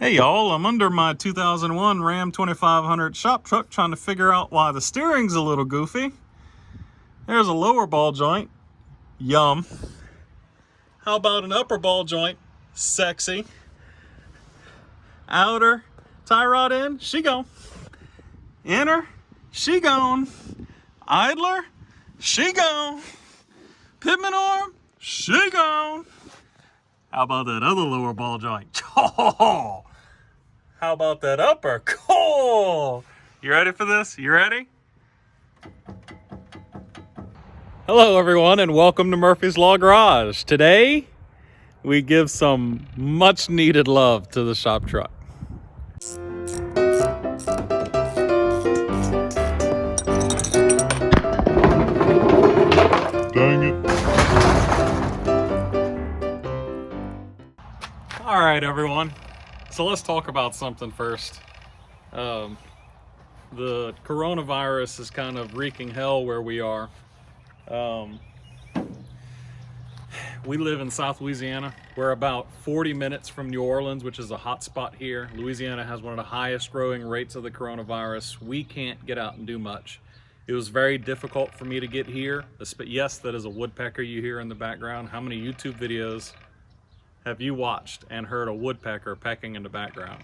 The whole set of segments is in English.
Hey y'all, I'm under my 2001 Ram 2500 shop truck trying to figure out why the steering's a little goofy. There's a lower ball joint, yum. How about an upper ball joint, sexy. Outer tie rod in, she gone. Inner, she gone. Idler, she gone. Pitman arm, she gone. How about that other lower ball joint? Oh, how about that upper? Cool. You ready for this? You ready? Hello everyone and welcome to Murphy's Law Garage. Today we give some much needed love to the shop truck. Dang it. All right everyone, so let's talk about something first. The coronavirus is kind of wreaking hell where we are. We live in South Louisiana. We're about 40 minutes from New Orleans, which is a hot spot here. Louisiana has one of the highest growing rates of the coronavirus. We can't get out and do much. It was very difficult for me to get here. Yes, that is a woodpecker you hear in the background. How many YouTube videos have you watched and heard a woodpecker pecking in the background?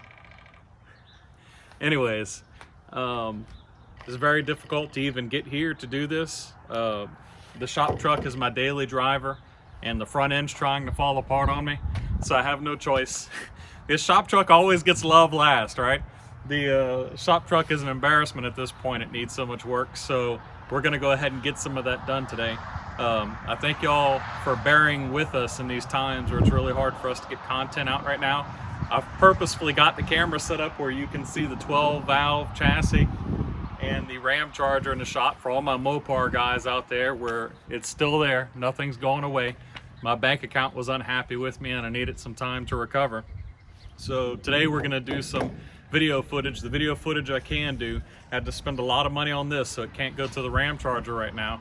Anyways, it's very difficult to even get here to do this. The shop truck is my daily driver and the front end's trying to fall apart on me, so I have no choice. This shop truck always gets love last, right? The shop truck is an embarrassment at this point. It needs so much work, so we're gonna go ahead and get some of that done today. I thank y'all for bearing with us in these times where it's really hard for us to get content out right now. I've purposefully got the camera set up where you can see the 12 valve chassis and the Ram Charger in the shop for all my Mopar guys out there, where it's still there, nothing's going away. My bank account was unhappy with me and I needed some time to recover. So today we're gonna do some video footage. The video footage I can do, I had to spend a lot of money on this, so it can't go to the Ram Charger right now.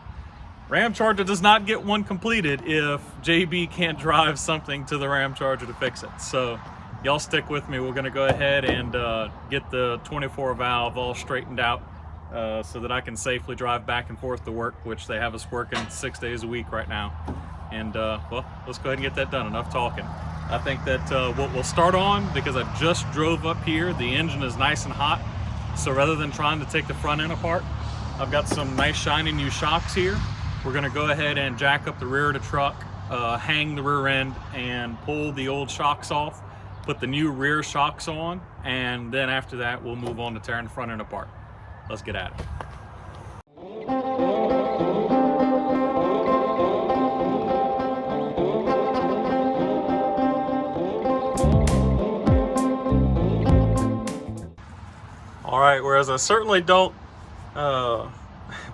Ram Charger does not get one completed if JB can't drive something to the Ram Charger to fix it. So y'all stick with me. We're gonna go ahead and get the 24 valve all straightened out so that I can safely drive back and forth to work, which they have us working 6 days a week right now. And well, let's go ahead and get that done. Enough talking. I think that what we'll start on, because I just drove up here, the engine is nice and hot. So rather than trying to take the front end apart, I've got some nice shiny new shocks here. We're gonna go ahead and jack up the rear of the truck, hang the rear end and pull the old shocks off, put the new rear shocks on, and then after that, we'll move on to tearing the front end apart. Let's get at it. All right, whereas I certainly don't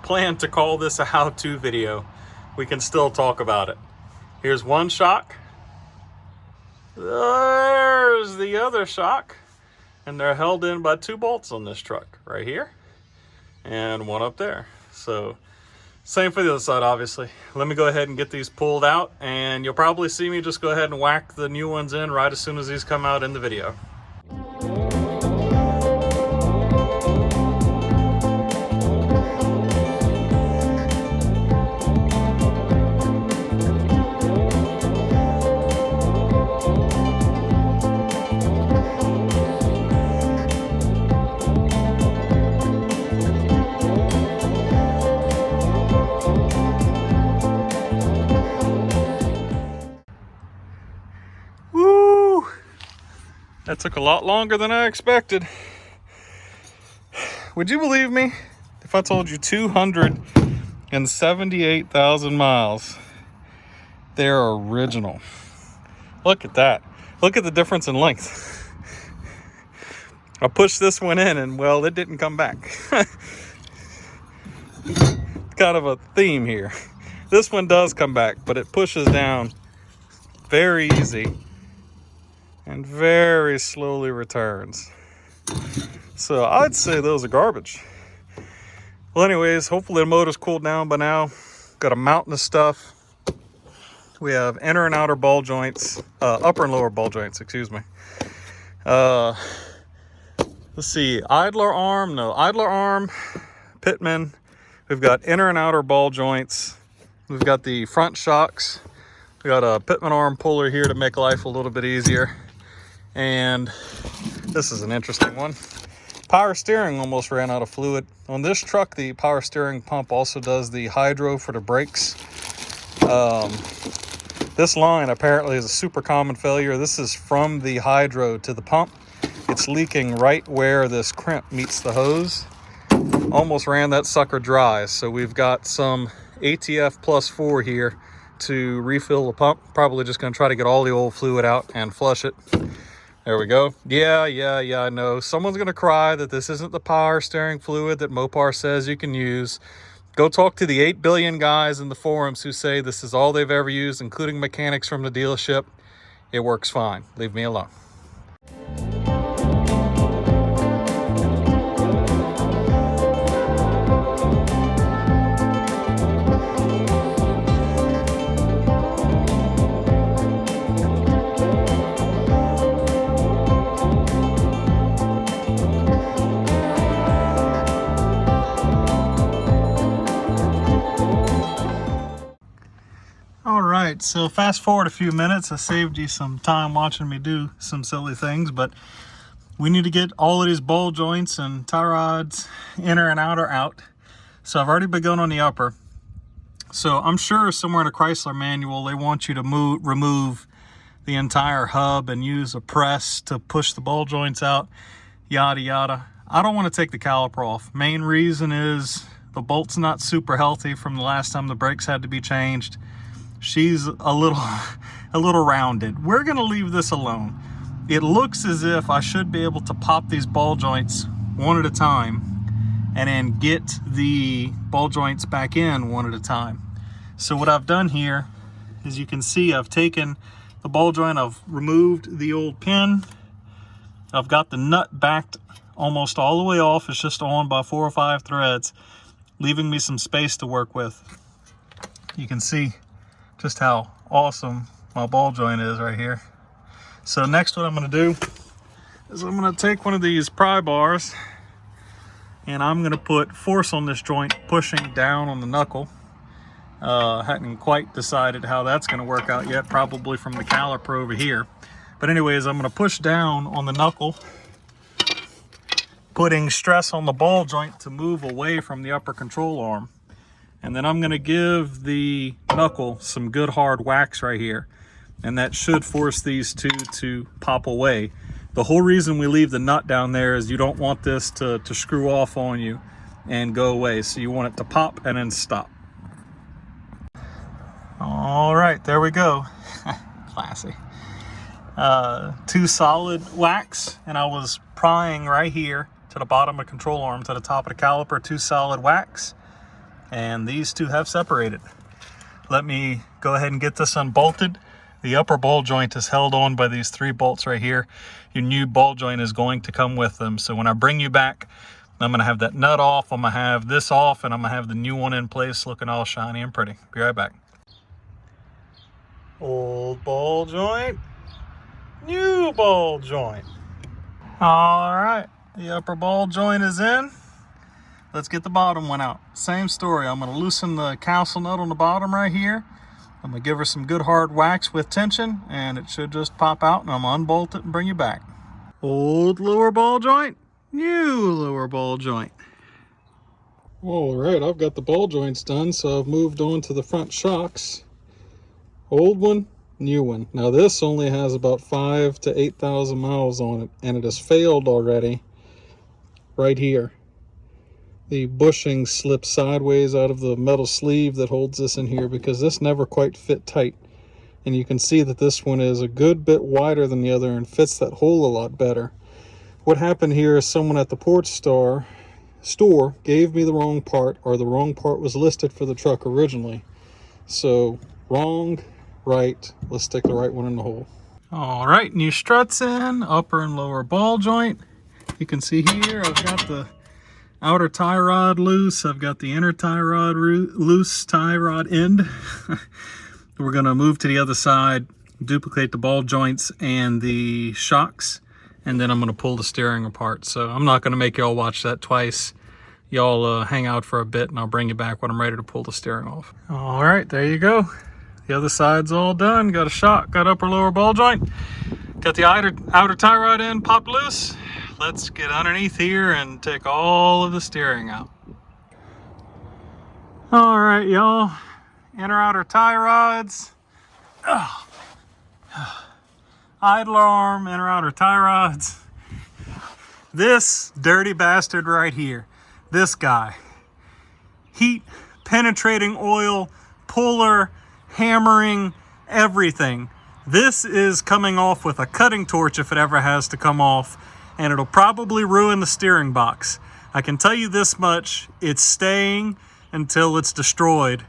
plan to call this a how-to video, we can still talk about it. Here's one shock. There's the other shock. And they're held in by 2 bolts on this truck, right here and one up there. So same for the other side, obviously. Let me go ahead and get these pulled out, and you'll probably see me just go ahead and whack the new ones in right as soon as these come out in the video. That took a lot longer than I expected. Would you believe me if I told you 278,000 miles? They're original. Look at that. Look at the difference in length. I pushed this one in and, well, it didn't come back. Kind of a theme here. This one does come back, but it pushes down very easy and very slowly returns. So I'd say those are garbage. Well, anyways, hopefully the motor's cooled down by now. Got a mountain of stuff. We have inner and outer ball joints, upper and lower ball joints, excuse me. Let's see, idler arm, Pitman. We've got inner and outer ball joints. We've got the front shocks. We got a Pitman arm puller here to make life a little bit easier. And this is an interesting one. Power steering almost ran out of fluid. On this truck, the power steering pump also does the hydro for the brakes. This line apparently is a super common failure. This is from the hydro to the pump. It's leaking right where this crimp meets the hose. Almost ran that sucker dry. So we've got some ATF plus 4 here to refill the pump. Probably just gonna try to get all the old fluid out and flush it. There we go. Yeah, I know. Someone's gonna cry that this isn't the power steering fluid that Mopar says you can use. Go talk to the 8 billion guys in the forums who say this is all they've ever used, including mechanics from the dealership. It works fine. Leave me alone. Alright, so fast forward a few minutes. I saved you some time watching me do some silly things, but we need to get all of these ball joints and tie rods, inner and outer, out. So I've already begun on the upper. So I'm sure somewhere in a Chrysler manual they want you to remove the entire hub and use a press to push the ball joints out, yada yada. I don't want to take the caliper off. Main reason is the bolt's not super healthy from the last time the brakes had to be changed. She's a little rounded. We're gonna leave this alone. It looks as if I should be able to pop these ball joints one at a time and then get the ball joints back in one at a time. So what I've done here is, you can see I've taken the ball joint, I've removed the old pin, I've got the nut backed almost all the way off. It's just on by 4 or 5 threads, leaving me some space to work with. You can see just how awesome my ball joint is right here. So next, what I'm going to do is I'm going to take one of these pry bars and I'm going to put force on this joint, pushing down on the knuckle. Hadn't quite decided how that's going to work out yet, probably from the caliper over here. But anyways, I'm going to push down on the knuckle, putting stress on the ball joint to move away from the upper control arm. And then I'm going to give the knuckle some good hard wax right here. And that should force these two to pop away. The whole reason we leave the nut down there is you don't want this to screw off on you and go away. So you want it to pop and then stop. All right, there we go. Classy. 2 solid wax, and I was prying right here to the bottom of the control arm to the top of the caliper, 2 solid wax. And these two have separated. Let me go ahead and get this unbolted. The upper ball joint is held on by these 3 bolts right here. Your new ball joint is going to come with them. So when I bring you back, I'm gonna have that nut off, I'm gonna have this off, and I'm gonna have the new one in place looking all shiny and pretty. Be right back. Old ball joint, new ball joint. All right, the upper ball joint is in. Let's get the bottom one out. Same story. I'm going to loosen the castle nut on the bottom right here. I'm going to give her some good hard wax with tension, and it should just pop out, and I'm going to unbolt it and bring you back. Old lower ball joint, new lower ball joint. All right, I've got the ball joints done, so I've moved on to the front shocks. Old one, new one. Now this only has about 5,000 to 8,000 miles on it, and it has failed already right here. The bushing slipped sideways out of the metal sleeve that holds this in here because this never quite fit tight. And you can see that this one is a good bit wider than the other and fits that hole a lot better. What happened here is someone at the Portstar store gave me the wrong part, or the wrong part was listed for the truck originally. So wrong, right, let's stick the right one in the hole. All right, new struts in, upper and lower ball joint. You can see here I've got the outer tie rod loose, I've got the inner tie rod loose, tie rod end. We're going to move to the other side, duplicate the ball joints and the shocks, and then I'm going to pull the steering apart. So I'm not going to make y'all watch that twice. Y'all hang out for a bit, and I'll bring you back when I'm ready to pull the steering off. All right, there you go. The other side's all done. Got a shock, got upper lower ball joint. Got the outer tie rod end popped loose. Let's get underneath here and take all of the steering out. All right, y'all. Inner outer tie rods. Idler arm, inner outer tie rods. This dirty bastard right here. This guy. Heat penetrating oil, puller, hammering, everything. This is coming off with a cutting torch if it ever has to come off, and it'll probably ruin the steering box. I can tell you this much, it's staying until it's destroyed,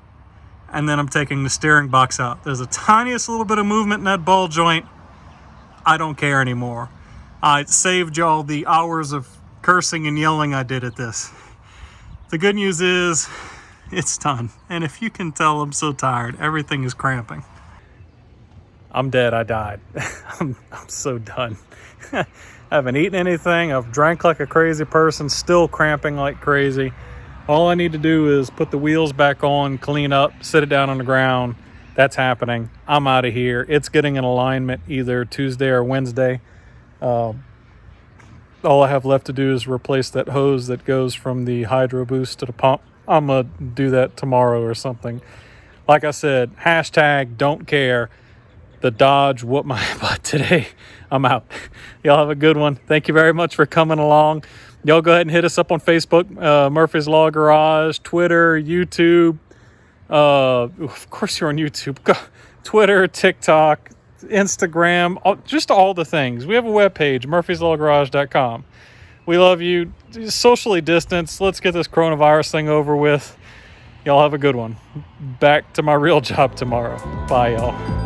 and then I'm taking the steering box out. There's a tiniest little bit of movement in that ball joint. I don't care anymore. I saved y'all the hours of cursing and yelling I did at this. The good news is, it's done. And if you can tell, I'm so tired. Everything is cramping. I'm dead. I died. I'm so done. I haven't eaten anything. I've drank like a crazy person, still cramping like crazy. All I need to do is put the wheels back on, clean up, sit it down on the ground. That's happening. I'm out of here. It's getting in alignment either Tuesday or Wednesday. All I have left to do is replace that hose that goes from the hydro boost to the pump. I'm going to do that tomorrow or something. Like I said, hashtag don't care. The Dodge whooped my butt today. I'm out. Y'all have a good one. Thank you very much for coming along. Y'all go ahead and hit us up on Facebook, Murphy's Law Garage, Twitter, YouTube. Of course you're on YouTube. Twitter, TikTok, Instagram, just all the things. We have a webpage, murphyslawgarage.com. We love you. Socially distanced. Let's get this coronavirus thing over with. Y'all have a good one. Back to my real job tomorrow. Bye, y'all.